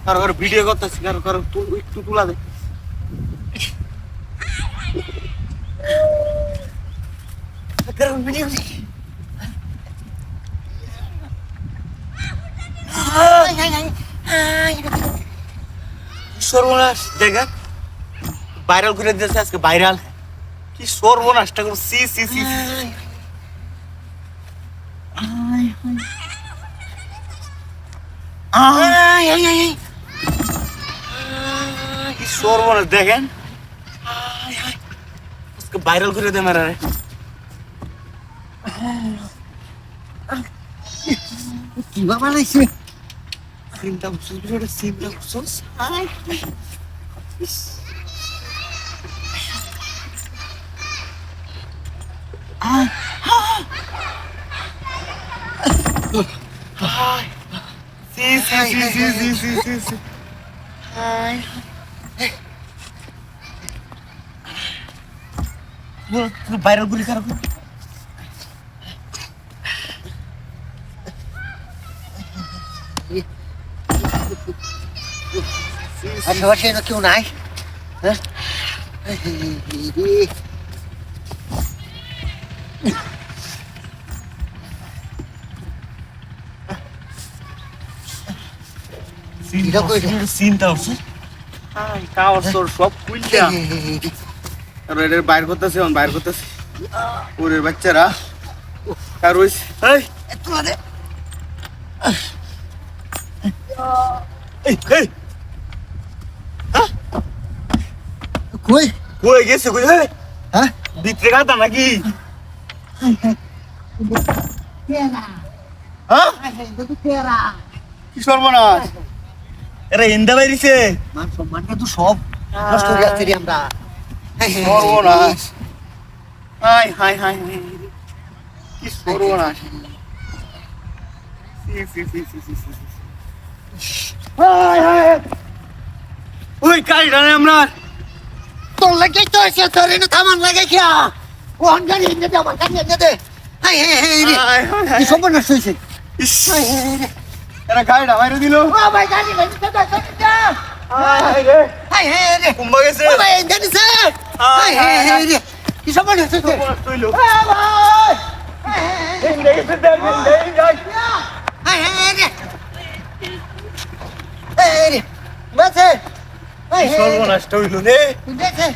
কারো ভিডিও করতেছি, কারো একটু তুলা দে। সর্বনাশ, দেখেন ভাইরাল করে দিয়েছে আজকে, ভাইরাল। কি সর্বনাশটা করবো, সি সি সি। কি সর্বনাশ দেখেন, আজকে ভাইরাল করে দে মারা রে। কি বাবা লাগছে? সিমটা বুঝছিস, ভিডিওটা সিমটা বুঝছিস? সি সি সি সি সি সি সি সি। ভাইরাল করে কারো আশেপাশে না কেউ নাই? হ্যাঁ, সিনটা হচ্ছে কাওয়ার তোর সব কুইল্লা। আর এদের বাইর করতেছে, বাইর করতেছে ওরে বাচ্চারা। আর ওই এই তোমাদের এই এই কই কই গেছে কই? হ্যাঁ, ভিতরে গাদা নাকি? কেরা হ্যাঁ, কেরা কি সর্বনাশ, এরা হিন্দা বাইরিছে। মান সম্মানটা তো সব নষ্ট হয়ে যাচ্ছে রে আমরা। সর্বনাশ, হাই হাই হাই, কি সর্বনাশ। সি সি সি সি সি সি। হাই হাই, ওই কাই জানে আমরা তোর লাগে তো এসে তোর এনে থামান লাগে কি কোন গাড়ি এনে দে, আমার গাড়ি এনে দে। হাই হাই হাই রে, কি সর্বনাশ হয়েছে। হাই হাই রে, এরা গাড়িটা বাইরে দিল। ও ভাই গাড়ি গাড়ি দে। হাই রে, হাই হাই রে, কুম্বা গেছে। ও ভাই গাড়ি দে। হাই হাই হাই রে, কি সর্বনাশ হয়েছে। সর্বনাশ হইলো। ও ভাই হিন্দা গেছে, দেখ হিন্দা যাই। হাই হাই রে, এই রে বাসে। হাই হাই সর্বনাশটা হইলো রে। বেঁচে